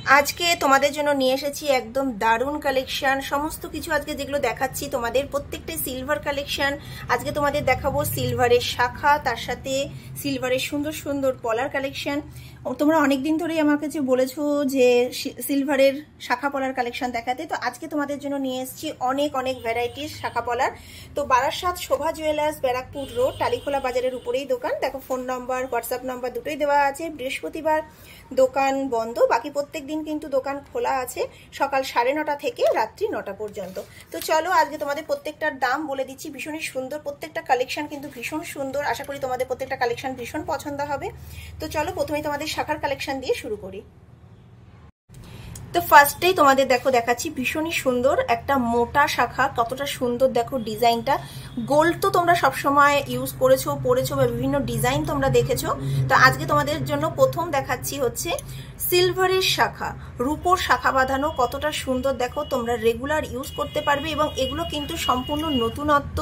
আজকে তোমাদের জন্য নিয়ে এসেছি একদম দারুণ কালেকশন। সমস্ত কিছু আজকে যেগুলো দেখাচ্ছি তোমাদের প্রত্যেকটাই সিলভার কালেকশন। আজকে তোমাদের দেখাবো সিলভারের শাখা, তার সাথে সিলভারের সুন্দর সুন্দর পলার কালেকশন। তোমরা অনেকদিন ধরেই আমার কাছে বলেছো যে সিলভারের শাখা পলার কালেকশন দেখাতে, তো আজকে তোমাদের জন্য নিয়ে এসেছি অনেক অনেক ভ্যারাইটিস শাখা পলার। তো বারাসাত শোভা জুয়েলার্স, ব্যারাকপুর রোড, টালিখোলা বাজারের উপরেই দোকান। দেখো ফোন নাম্বার, হোয়াটসঅ্যাপ নাম্বার দুটোই দেওয়া আছে। বৃহস্পতিবার দোকান বন্ধ, বাকি প্রত্যেক দিন কিন্তু দোকান খোলা আছে সকাল 9:30 থেকে রাত্রি 9টা পর্যন্ত। তো চলো আজকে তোমাদের প্রত্যেকটার দাম বলে দিচ্ছি। ভীষণই সুন্দর প্রত্যেকটা কালেকশন, কিন্তু ভীষণ সুন্দর। আশা করি তোমাদের প্রত্যেকটা কালেকশন ভীষণ পছন্দ হবে। তো চলো প্রথমেই তোমাদের শাখার কালেকশন দিয়ে শুরু করি। তো ফার্স্টেই তোমাদের দেখাচ্ছি ভীষণই সুন্দর একটা মোটা শাখা। কতটা সুন্দর দেখো ডিজাইনটা। গোল্ড তো তোমরা সবসময় ইউজ করেছো, পরেছো, বা বিভিন্ন ডিজাইন তোমরা দেখেছো। তো আজকে তোমাদের জন্য প্রথম দেখাচ্ছি হচ্ছে সিলভারের শাখা, রূপোর শাখা বাঁধানো। কতটা সুন্দর দেখো, তোমরা রেগুলার ইউজ করতে পারবে এবং এগুলো কিন্তু সম্পূর্ণ নতুনত্ব।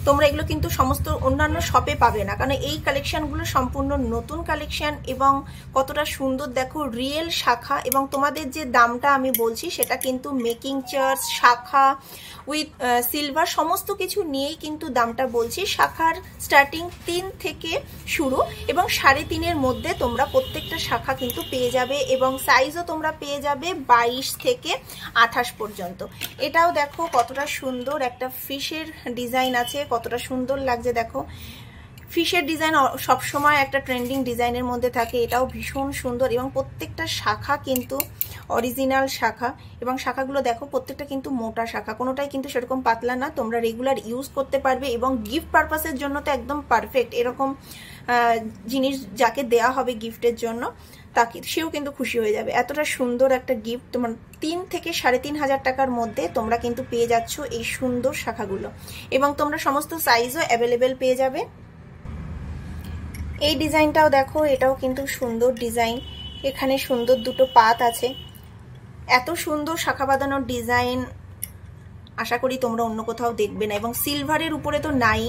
তোমরা এগুলো কিন্তু সমস্ত অন্যান্য শপে পাবে না, কারণ এই কালেকশনগুলো সম্পূর্ণ নতুন কালেকশন। এবং কতটা সুন্দর দেখো রিয়েল শাখা। এবং তোমাদের যে দামটা আমি বলছি সেটা কিন্তু মেকিং চার্জ, শাখা উইথ সিলভার সমস্ত কিছু নিয়েই কিন্তু দামটা বলছি। শাখার স্টার্টিং 3 থেকে শুরু এবং 3.5-এর মধ্যে তোমরা প্রত্যেকটা শাখা কিন্তু পেয়ে যাবে। এবং সাইজও তোমরা পেয়ে যাবে 22 থেকে 28 পর্যন্ত। এটাও দেখো কতটা সুন্দর একটা ফিশের ডিজাইন আছে, কতটা সুন্দর লাগছে দেখো। ফিশের ডিজাইন সবসময় একটা ট্রেন্ডিং ডিজাইনের মধ্যে থাকে। এটাও ভীষণ সুন্দর এবং প্রত্যেকটা শাখা কিন্তু অরিজিনাল শাখা। এবং শাখাগুলো দেখো প্রত্যেকটা কিন্তু মোটা শাখা, কোনোটাই কিন্তু সেরকম পাতলা না। তোমরা রেগুলার ইউজ করতে পারবে এবং গিফট পারপাসের জন্য তো একদম পারফেক্ট। এরকম জিনিস যাকে দেয়া হবে গিফটের জন্য তাকে সেও কিন্তু খুশি হয়ে যাবে। এতটা সুন্দর একটা গিফট তোমার 3 থেকে 3,500 টাকার মধ্যে তোমরা কিন্তু পেয়ে যাচ্ছ এই সুন্দর শাখাগুলো। এবং তোমরা সমস্ত সাইজও অ্যাভেলেবেল পেয়ে যাবে। এই ডিজাইনটাও দেখো, এটাও কিন্তু সুন্দর ডিজাইন। এখানে সুন্দর দুটো পাত আছে। এত সুন্দর শাখা বাঁধানোর ডিজাইন আশা করি তোমরা অন্য কোথাও দেখবে না। এবং সিলভারের উপরে তো নাই।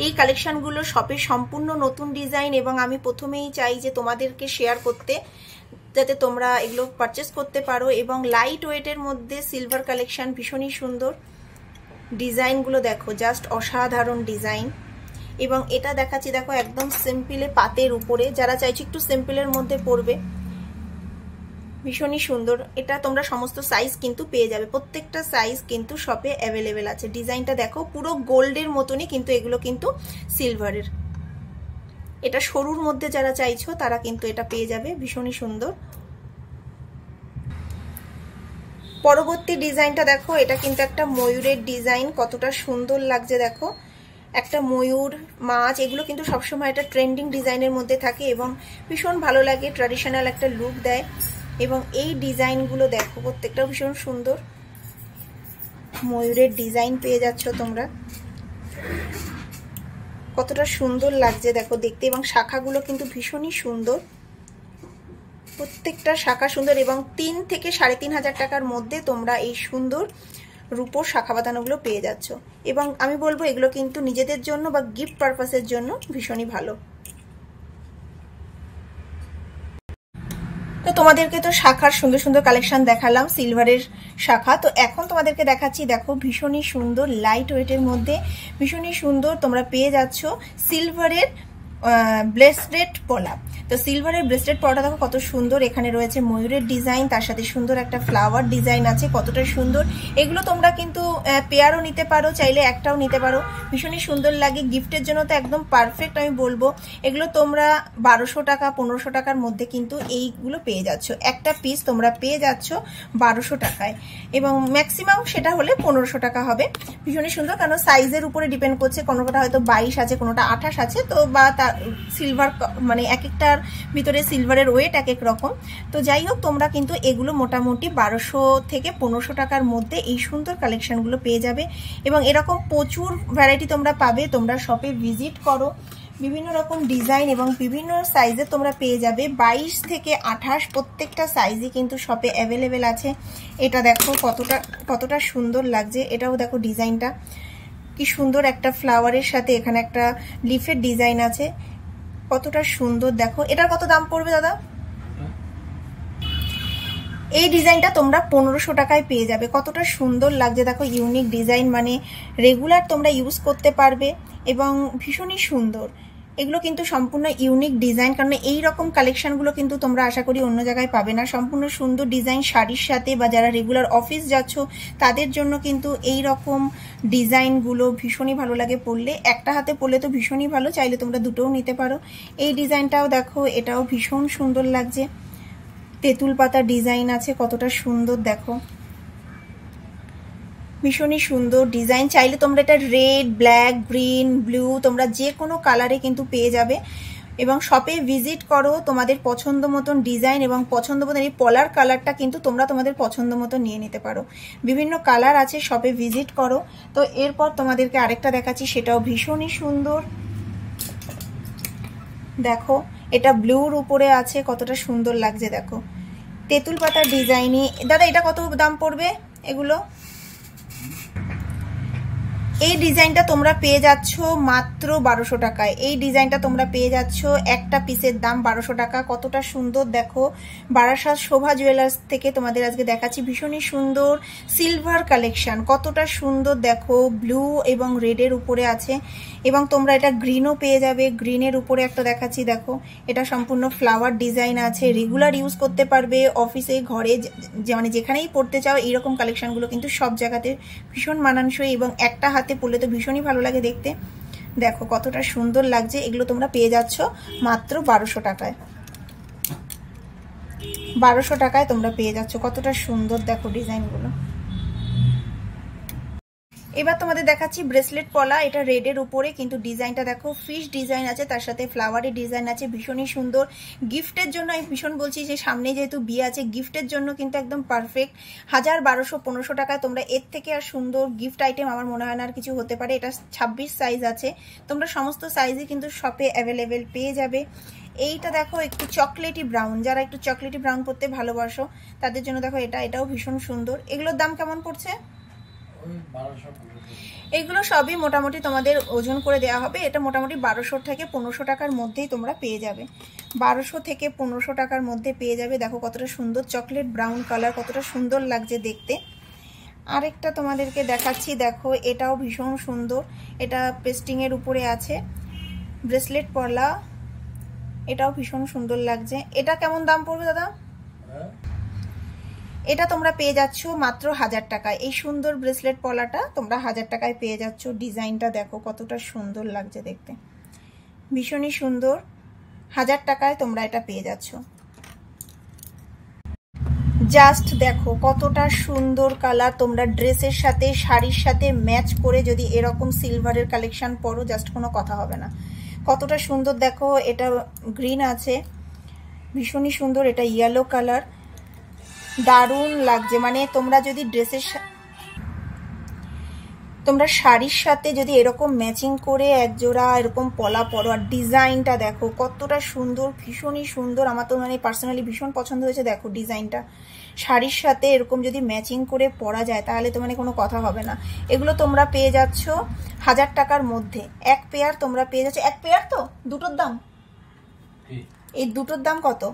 এই কালেকশনগুলো শপে সম্পূর্ণ নতুন ডিজাইন এবং আমি প্রথমেই চাই যে তোমাদেরকে শেয়ার করতে, যাতে তোমরা এগুলো পারচেস করতে পারো। এবং লাইট ওয়েটের মধ্যে সিলভার কালেকশন ভীষণই সুন্দর। ডিজাইনগুলো দেখো, জাস্ট অসাধারণ ডিজাইন। এবং এটা দেখাচ্ছি দেখো একদম সিম্পলে পাতের উপরে, যারা চাইছো একটু সিম্পলের মধ্যে পরবে, ভীষণই সুন্দর। এটা তোমরা সমস্ত সাইজ কিন্তু পেয়ে যাবে, প্রত্যেকটা সাইজ কিন্তু শপে অ্যাভেলেবেল আছে। ডিজাইনটা দেখো পুরো গোল্ডের মতনই, কিন্তু এগুলো কিন্তু সিলভারের। এটা সরুর মধ্যে যারা চাইছো তারা কিন্তু এটা পেয়ে যাবে, ভীষণই সুন্দর। পরবর্তী ডিজাইনটা দেখো, এটা কিন্তু একটা ময়ূরের ডিজাইন। কতটা সুন্দর লাগছে দেখো, একটা ময়ূর, মাছ, এগুলো কিন্তু সবসময় একটা ট্রেন্ডিং ডিজাইনের মধ্যে থাকে এবং ভীষণ ভালো লাগে, ট্র্যাডিশনাল একটা লুক দেয়। এবং এই ডিজাইনগুলো দেখো প্রত্যেকটাও ভীষণ সুন্দর। ময়ূরের ডিজাইন পেয়ে যাচ্ছ তোমরা, কতটা সুন্দর লাগছে দেখো দেখতে। এবং শাখাগুলো কিন্তু ভীষণই সুন্দর, প্রত্যেকটা শাখা সুন্দর। এবং 3 থেকে 3,500 টাকার মধ্যে তোমরা এই সুন্দর রূপোর শাখা বাঁধানোগুলো পেয়ে যাচ্ছ। এবং আমি বলবো এগুলো কিন্তু নিজেদের জন্য বা গিফট পারপাসের জন্য ভীষণই ভালো। তো তোমাদেরকে তো শাখার সুন্দর সুন্দর কালেকশন দেখালাম, সিলভারের শাখা। তো এখন তোমাদেরকে দেখাচ্ছি দেখো ভীষণই সুন্দর লাইট ওয়েটের মধ্যে, ভীষণই সুন্দর তোমরা পেয়ে যাচ্ছ সিলভারের ব্রেসলেট পলা। তো সিলভারের ব্রেসলেট পলাটা দেখো কত সুন্দর। এখানে রয়েছে ময়ূরের ডিজাইন, তার সাথে সুন্দর একটা ফ্লাওয়ার ডিজাইন আছে, কতটা সুন্দর। এগুলো তোমরা কিন্তু পেয়ারও নিতে পারো, চাইলে একটাও নিতে পারো, ভীষণই সুন্দর লাগে। গিফটের জন্য তো একদম পারফেক্ট আমি বলবো। এগুলো তোমরা 1200 টাকা 1500 টাকার মধ্যে কিন্তু এইগুলো পেয়ে যাচ্ছ। একটা পিস তোমরা পেয়ে যাচ্ছ 1200 টাকায় এবং ম্যাক্সিমাম সেটা হলে 1500 টাকা হবে। ভীষণই সুন্দর, কারণ সাইজের উপরে ডিপেন্ড করছে, কোনোটা হয়তো 22 আছে, কোনোটা 28 আছে। তো বা সিলভার মানে এক একটার ভিতরে সিলভারের ওয়েট এক এক রকম। তো যাই হোক, তোমরা কিন্তু এগুলো মোটামুটি 1200 থেকে 1500 টাকার মধ্যে এই সুন্দর কালেকশনগুলো পেয়ে যাবে। এবং এরকম প্রচুর ভ্যারাইটি তোমরা পাবে। তোমরা শপে ভিজিট করো, বিভিন্ন রকম ডিজাইন এবং বিভিন্ন সাইজে তোমরা পেয়ে যাবে। 22 থেকে 28 প্রত্যেকটা সাইজই কিন্তু শপে অ্যাভেলেবেল আছে। এটা দেখো কতটা সুন্দর লাগছে। এটাও দেখো ডিজাইনটা কি সুন্দর, একটা ফ্লাওয়ারের সাথে এখানে একটা লিফের ডিজাইন আছে, কতটা সুন্দর দেখো। এটার কত দাম পড়বে দাদা? এই ডিজাইনটা তোমরা 1500 টাকায় পেয়ে যাবে। কতটা সুন্দর লাগছে দেখো, ইউনিক ডিজাইন, মানে রেগুলার তোমরা ইউজ করতে পারবে এবং ভীষণই সুন্দর। এগুলো কিন্তু সম্পূর্ণ ইউনিক ডিজাইন, কারণ এই রকম কালেকশনগুলো কিন্তু তোমরা আশা করি অন্য জায়গায় পাবে না। সম্পূর্ণ সুন্দর ডিজাইন, শাড়ির সাথে বা যারা রেগুলার অফিস যাচ্ছ তাদের জন্য কিন্তু এই রকম ডিজাইনগুলো ভীষণই ভালো লাগে পরলে। একটা হাতে পরলে তো ভীষণই ভালো, চাইলে তোমরা দুটোও নিতে পারো। এই ডিজাইনটাও দেখো, এটাও ভীষণ সুন্দর লাগছে, তেঁতুল পাতা ডিজাইন আছে, কতটা সুন্দর দেখো, ভীষণই সুন্দর ডিজাইন। চাইলে তোমরা এটা রেড, ব্ল্যাক, গ্রিন, ব্লু তোমরা যে কোনো কালারে কিন্তু পেয়ে যাবে। এবং শপে ভিজিট করো, তোমাদের পছন্দ মতন ডিজাইন এবং পছন্দ মতন এই পলার কালারটা কিন্তু তোমরা তোমাদের পছন্দ মতো নিয়ে নিতে পারো। বিভিন্ন কালার আছে, শপে ভিজিট করো। তো এরপর তোমাদেরকে আরেকটা দেখাচ্ছি, সেটাও ভীষণই সুন্দর দেখো, এটা ব্লুর উপরে আছে, কতটা সুন্দর লাগছে দেখো, তেঁতুল পাতার ডিজাইনই। দাদা এটা কত দাম পড়বে এগুলো? এই ডিজাইনটা তোমরা পেয়ে যাচ্ছ মাত্র 1200 টাকায়। এই ডিজাইনটা তোমরা পেয়ে যাচ্ছ, একটা পিসের দাম 1200 টাকা। কতটা সুন্দর দেখো, বারাসাত শোভা জুয়েলার্স থেকে তোমাদের আজকে দেখাচ্ছি ভীষণই সুন্দর সিলভার কালেকশন। কতটা সুন্দর দেখো, ব্লু এবং রেডের উপরে আছে এবং তোমরা এটা গ্রিনও পেয়ে যাবে। গ্রিনের উপরে একটা দেখাচ্ছি দেখো, এটা সম্পূর্ণ ফ্লাওয়ার ডিজাইন আছে, রেগুলার ইউজ করতে পারবে, অফিসে, ঘরে, মানে যেখানেই পড়তে চাও এইরকম কালেকশনগুলো কিন্তু সব জায়গাতে ভীষণ মানানসই এবং একটা হাতে পরলে তো ভীষণই ভালো লাগে দেখতে। দেখো কতটা সুন্দর লাগছে, এগুলো তোমরা পেয়ে যাচ্ছ মাত্র 1200 টাকায়। 1200 টাকায় তোমরা পেয়ে যাচ্ছ, কতটা সুন্দর দেখো ডিজাইনগুলো। এবার তোমাদের দেখাচ্ছি ব্রেসলেট পলা, এটা রেডের উপরে কিন্তু ডিজাইনটা দেখো, ফিশ ডিজাইন আছে, তার সাথে ফ্লাওয়ারের ডিজাইন আছে, ভীষণই সুন্দর। গিফটের জন্য আমি ভীষণ বলছি যে সামনে যেহেতু বিয়ে আছে, গিফটের জন্য কিন্তু একদম পারফেক্ট। 1000, 1200, 1500 টাকায় তোমরা এর থেকে আর সুন্দর গিফট আইটেম আমার মনে হয় না আর কিছু হতে পারে। এটা 26 সাইজ আছে, তোমরা সমস্ত সাইজই কিন্তু শপে অ্যাভেলেবেল পেয়ে যাবে। এইটা দেখো একটু চকলেটি ব্রাউন, যারা একটু চকলেটি ব্রাউন পরতে ভালোবাসো তাদের জন্য দেখো এটাও ভীষণ সুন্দর। এগুলোর দাম কেমন পড়ছে? এগুলো সবই মোটামুটি তোমাদের ওজন করে দেওয়া হবে। এটা মোটামুটি 1200 থেকে 1500 টাকার মধ্যেই তোমরা পেয়ে যাবে। 1200 থেকে 1500 টাকার মধ্যে পেয়ে যাবে। দেখো কতটা সুন্দর চকলেট ব্রাউন কালার, কতটা সুন্দর লাগছে দেখতে। আরেকটা তোমাদেরকে দেখাচ্ছি দেখো, এটাও ভীষণ সুন্দর, এটা পেস্টিং এর উপরে আছে, ব্রেসলেট পলা, এটাও ভীষণ সুন্দর লাগছে। এটা কেমন দাম পড়বে দাদা? এটা তোমরা পেয়ে যাচ্ছ মাত্র 1000 টাকায়। এই সুন্দর ব্রেসলেট পলাটা তোমরা 1000 টাকায় পেয়ে যাচ্ছ। ডিজাইনটা দেখো কতটা সুন্দর লাগছে দেখতে, ভীষণই সুন্দর। 1000 টাকায় তোমরা এটা পেয়ে যাচ্ছ। জাস্ট দেখো কতটা সুন্দর কালার, তোমরা ড্রেসের সাথে, শাড়ির সাথে ম্যাচ করে যদি এরকম সিলভারের কালেকশন পরো, জাস্ট কোনো কথা হবে না। কতটা সুন্দর দেখো, এটা গ্রিন আছে, ভীষণই সুন্দর। এটা ইয়েলো কালার, দারুণ লাগছে। মানে তোমরা যদি তোমরা শাড়ির সাথে যদি এরকম ম্যাচিং করে একজোড়া এরকম পলা পরো, আর ডিজাইনটা দেখো কতটা সুন্দর, ভীষণই সুন্দর। আমার তো মানে পার্সোনালি ভীষণ পছন্দ হয়েছে। দেখো ডিজাইনটা শাড়ির সাথে এরকম যদি ম্যাচিং করে পরা যায় তাহলে তো মানে কোনো কথা হবে না। এগুলো তোমরা পেয়ে যাচ্ছ 1000 টাকার মধ্যে। এক পেয়ার তোমরা পেয়ে যাচ্ছ। এক পেয়ার তো দুটোর দাম, এই দুটোর দাম কত?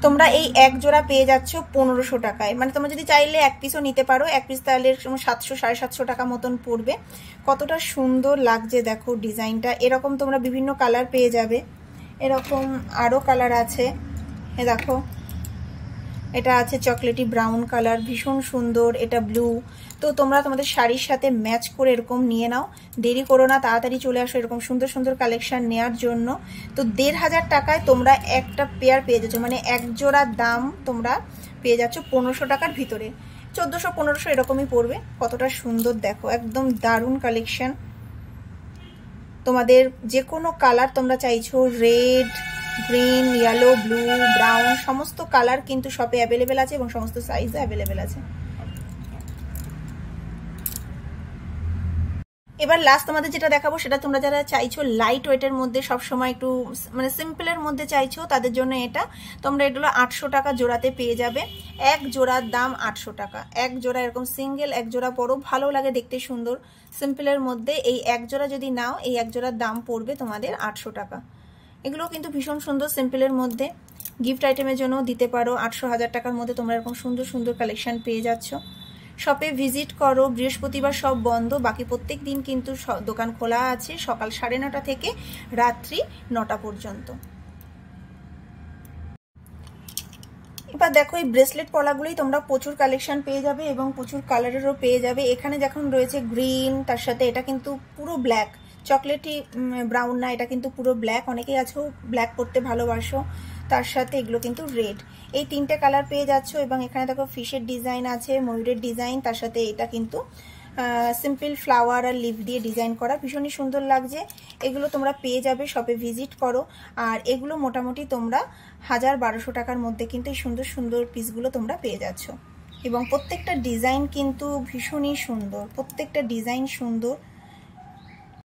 তোমরা এই এক জোড়া পেয়ে যাচ্ছ 1500 টাকায়। মানে তোমরা যদি চাইলে এক পিসও নিতে পারো, এক পিস তাহলে 700, 750 টাকা মতন পড়বে। কতটা সুন্দর লাগছে দেখো ডিজাইনটা। এরকম তোমরা বিভিন্ন কালার পেয়ে যাবে, এরকম আরও কালার আছে। এ দেখো এটা আছে চকলেটি ব্রাউন কালার, ভীষণ সুন্দর। এটা ব্লু। তো তোমরা তোমাদের শাড়ির সাথে ম্যাচ করে এরকম নিয়ে নাও, দেরি করো না, তাড়াতাড়ি চলে আসো এরকম সুন্দর সুন্দর কালেকশন নেওয়ার জন্য। তো 1500 টাকায় তোমরা একটা পেয়ার পেয়ে যাচ্ছ, মানে এক জোড়ার দাম তোমরা পেয়ে যাচ্ছ 1500 টাকার ভিতরে। 1400, 1500 এরকমই পড়বে। কতটা সুন্দর দেখো, একদম দারুণ কালেকশন। তোমাদের যে কোনো কালার তোমরা চাইছো, red, green, yellow, blue, brown, সমস্ত কালার কিন্তু শপে অ্যাভেলেবেল আছে এবং সমস্ত সাইজে অ্যাভেলেবেল আছে। এবার লাস্ট তোমাদের যেটা দেখাবো সেটা তোমরা যারা চাইছো লাইট ওয়েটের মধ্যে, সবসময় একটু মানে সিম্পলের মধ্যে চাইছো, তাদের জন্য এটা তোমরা এগুলো 800 টাকা জোড়াতে পেয়ে যাবে। এক জোড়ার দাম 800 টাকা। এক জোড়া এরকম সিঙ্গেল এক জোড়া পরো, ভালো লাগে দেখতে, সুন্দর সিম্পলের মধ্যে। এই এক জোড়া যদি নাও, এই এক জোড়ার দাম পড়বে তোমাদের 800 টাকা। এগুলো কিন্তু ভীষণ সুন্দর সিম্পলের মধ্যে। গিফট আইটেমের জন্য দিতে পারো। 800-1000 টাকার মধ্যে তোমরা এরকম সুন্দর সুন্দর কালেকশন পেয়ে যাচ্ছ। শপে ভিজিট করো, বৃহস্পতিবার সব বন্ধ, বাকি প্রত্যেক দিন কিন্তু দোকান খোলা আছে সকাল 9:30 থেকে রাত্রি 9টা পর্যন্ত। এবার দেখো এই ব্রেসলেট পলাগুলোই তোমরা প্রচুর কালেকশন পেয়ে যাবে এবং প্রচুর কালারেরও পেয়ে যাবে। এখানে যখন রয়েছে গ্রিন, তার সাথে এটা কিন্তু পুরো ব্ল্যাক, চকলেটি ব্রাউন না, এটা কিন্তু পুরো ব্ল্যাক। অনেকেই আছো ব্ল্যাক পরতে ভালোবাসো, তার সাথে এগুলো কিন্তু রেড। এই 3টে কালার পেয়ে যাচ্ছ এবং এখানে দেখো ফিশের ডিজাইন আছে, ময়ূরের ডিজাইন, তার সাথে এটা কিন্তু সিম্পল ফ্লাওয়ার আর লিভ দিয়ে ডিজাইন করা, ভীষণই সুন্দর লাগছে। এগুলো তোমরা পেয়ে যাবে, শপে ভিজিট করো। আর এগুলো মোটামুটি তোমরা 1000-1200 টাকার মধ্যে কিন্তু এই সুন্দর সুন্দর পিসগুলো তোমরা পেয়ে যাচ্ছ। এবং প্রত্যেকটা ডিজাইন কিন্তু ভীষণই সুন্দর, প্রত্যেকটা ডিজাইন সুন্দর।